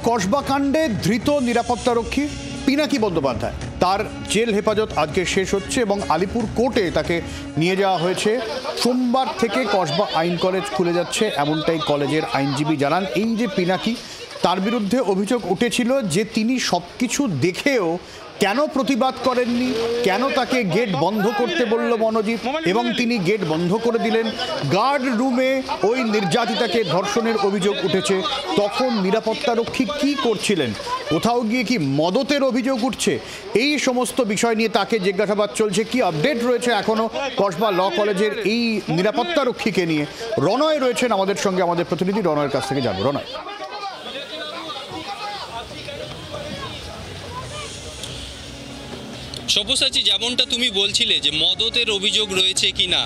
কসবা কাণ্ডে ধৃত নিরাপত্তারক্ষী পিনাকি বন্দ্যোপাধ্যায় তার জেল হেফাজত আজকে শেষ হচ্ছে এবং আলিপুর কোর্টে তাকে নিয়ে যাওয়া হয়েছে। সোমবার থেকে কসবা আইন কলেজ খুলে যাচ্ছে এমনটাই কলেজের আইনজীবী জানান। এই যে পিনাকি, তার বিরুদ্ধে অভিযোগ উঠেছিল যে তিনি সবকিছু দেখেও কেন প্রতিবাদ করেননি, কেন তাকে গেট বন্ধ করতে বলল মনোজিৎ এবং তিনি গেট বন্ধ করে দিলেন। গার্ড রুমে ওই নির্যাতিতাকে ধর্ষণের অভিযোগ উঠেছে, তখন নিরাপত্তারক্ষী কি করছিলেন, কোথাও গিয়ে কি মদতের অভিযোগ উঠছে, এই সমস্ত বিষয় নিয়ে তাকে জিজ্ঞাসাবাদ চলছে। কি আপডেট রয়েছে এখনো কসবা ল কলেজের এই নিরাপত্তারক্ষীকে নিয়ে? রণয় রয়েছেন আমাদের সঙ্গে, আমাদের প্রতিনিধি, রণয়ের কাছ থেকে জানবো। রণয়, সব্যসাচী, যেমনটা তুমি বলছিলে যে মদতের অভিযোগ রয়েছে কিনা,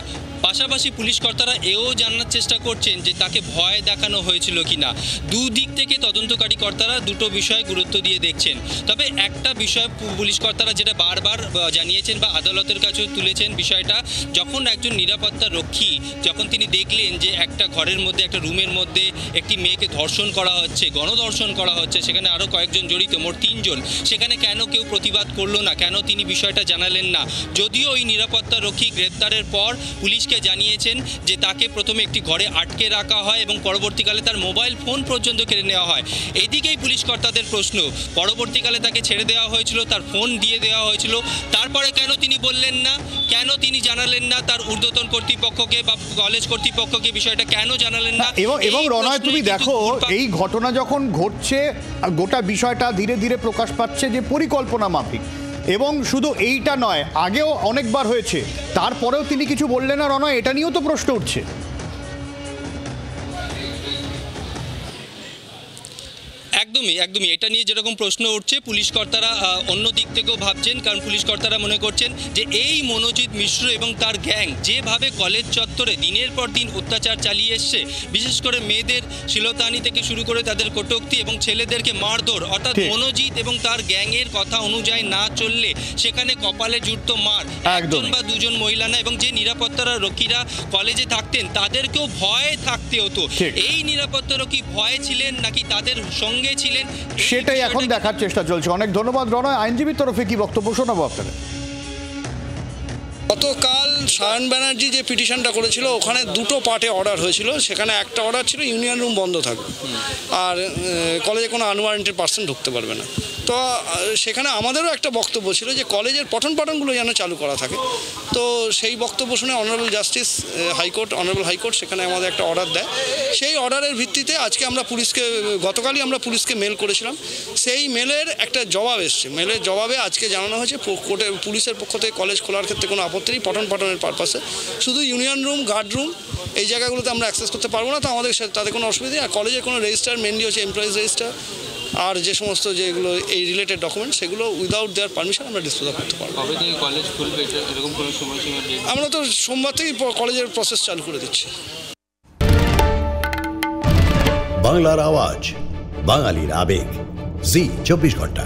পাশাপাশি পুলিশ কর্তারা এও জানার চেষ্টা করছেন যে তাকে ভয় দেখানো হয়েছিল কিনা। দুদিক থেকে তদন্তকারী কর্তারা দুটো বিষয় গুরুত্ব দিয়ে দেখছেন। তবে একটা বিষয় পুলিশ কর্তারা যেটা বারবার জানিয়েছেন বা আদালতের কাছেও তুলেছেন, বিষয়টা যখন একজন নিরাপত্তা রক্ষী যখন তিনি দেখলেন যে একটা ঘরের মধ্যে, একটা রুমের মধ্যে একটি মেয়েকে ধর্ষণ করা হচ্ছে, গণধর্ষণ করা হচ্ছে, সেখানে আরও কয়েকজন জড়িত, মোট 3 জন, সেখানে কেন কেউ প্রতিবাদ করলো না, কেন তিনি বিষয়টা জানালেন না? যদিও ওই নিরাপত্তা রক্ষী গ্রেপ্তারের পর পুলিশকে জানিয়েছেন যে তাকে প্রথমে একটি ঘরে আটকে রাখা হয় এবং পরবর্তীকালে তার মোবাইল ফোন পর্যন্ত কেড়ে নেওয়া হয়। এদিকেই পুলিশ কর্তাদের প্রশ্ন, পরবর্তীকালে তাকে ছেড়ে দেওয়া হয়েছিল, তার ফোন দিয়ে দেওয়া হয়েছিল, তারপরে কেন তিনি বললেন না, কেন তিনি জানালেন না তার ঊর্ধ্বতন কর্তৃপক্ষকে বা কলেজ কর্তৃপক্ষকে, বিষয়টা কেন জানালেন না? এবং রণয়, তুমি দেখো এই ঘটনা যখন ঘটছে, গোটা বিষয়টা ধীরে ধীরে প্রকাশ পাচ্ছে যে পরিকল্পনা মাফিক। এবং শুধু এইটা নয়, আগেও অনেকবার হয়েছে, তারপরেও তিনি কিছু বললেন না। রণয়, এটা নিয়েও তো প্রশ্ন উঠছে। একদমই এটা নিয়ে যেরকম প্রশ্ন উঠছে, পুলিশ কর্তারা অন্য দিক থেকেও ভাবছেন। কারণ পুলিশ কর্তারা মনে করছেন যে এই মনোজিৎ মিশ্র এবং তার গ্যাং যেভাবে কলেজ চত্বরে দিনের পর দিন অত্যাচার চালিয়ে এসছে, বিশেষ করে মেয়েদের শিলতানি থেকে শুরু করে তাদের কটূক্তি এবং ছেলেদেরকে মারধর, অর্থাৎ মনোজিৎ এবং তার গ্যাংয়ের কথা অনুযায়ী না চললে সেখানে কপালে জুটতো মার। একজন বা দুজন মহিলা না, এবং যে নিরাপত্তারা রক্ষীরা কলেজে থাকতেন তাদেরকেও ভয়ে থাকতে হতো। এই নিরাপত্তা রক্ষী ভয়ে ছিলেন নাকি তাদের সঙ্গে ছিলেন, সেটাই এখন দেখার চেষ্টা চলছে। অনেক ধন্যবাদ রণয়। আইনজীবীর তরফে কি বক্তব্য শোনাবো আপনাদের? গতকাল সায়ন ব্যানার্জি যে পিটিশনটা করেছিল, ওখানে দুটো পার্টে অর্ডার হয়েছিল। সেখানে একটা অর্ডার ছিল ইউনিয়ন রুম বন্ধ থাকবে আর কলেজে কোনো আনওয়ারেন্টেড পার্সন ঢুকতে পারবে না। তো সেখানে আমাদেরও একটা বক্তব্য ছিল যে কলেজের পঠন পাঠনগুলো যেন চালু করা থাকে। তো সেই বক্তব্য শুনে অনারেবল জাস্টিস অনারেবল হাইকোর্ট সেখানে আমাদের একটা অর্ডার দেয়। সেই অর্ডারের ভিত্তিতে আজকে আমরা গতকালই আমরা পুলিশকে মেল করেছিলাম। সেই মেলের একটা জবাব এসছে। মেলের জবাবে আজকে জানানো হয়েছে পুলিশের পক্ষ থেকে কলেজ খোলার ক্ষেত্রে কোনো আপত্তি নেই, পঠন পাঠনের পারপাসে। শুধু ইউনিয়ন রুম, গার্ড রুম, এই জায়গাগুলোতে আমরা অ্যাক্সেস করতে পারবো না। তো আমাদের তাতে কোনো অসুবিধা নেই। আর কলেজের কোনো রেজিস্টার, মেনলি হচ্ছে এমপ্লয়িজ রেজিস্টার আর যে সমস্ত যেগুলো এই রিলেটেড ডকুমেন্ট, সেগুলো উইদাউট দেয়ার পারমিশন আমরা ডিসপোজ করতে পারবো। কলেজ খুলবে এরকম কোনো সময়সীমা? আমরা তো সোমবার থেকেই কলেজের প্রসেস চালু করে দিচ্ছি। বাংলার আওয়াজ, বাঙালির আবেগ, জি 24 ঘন্টা।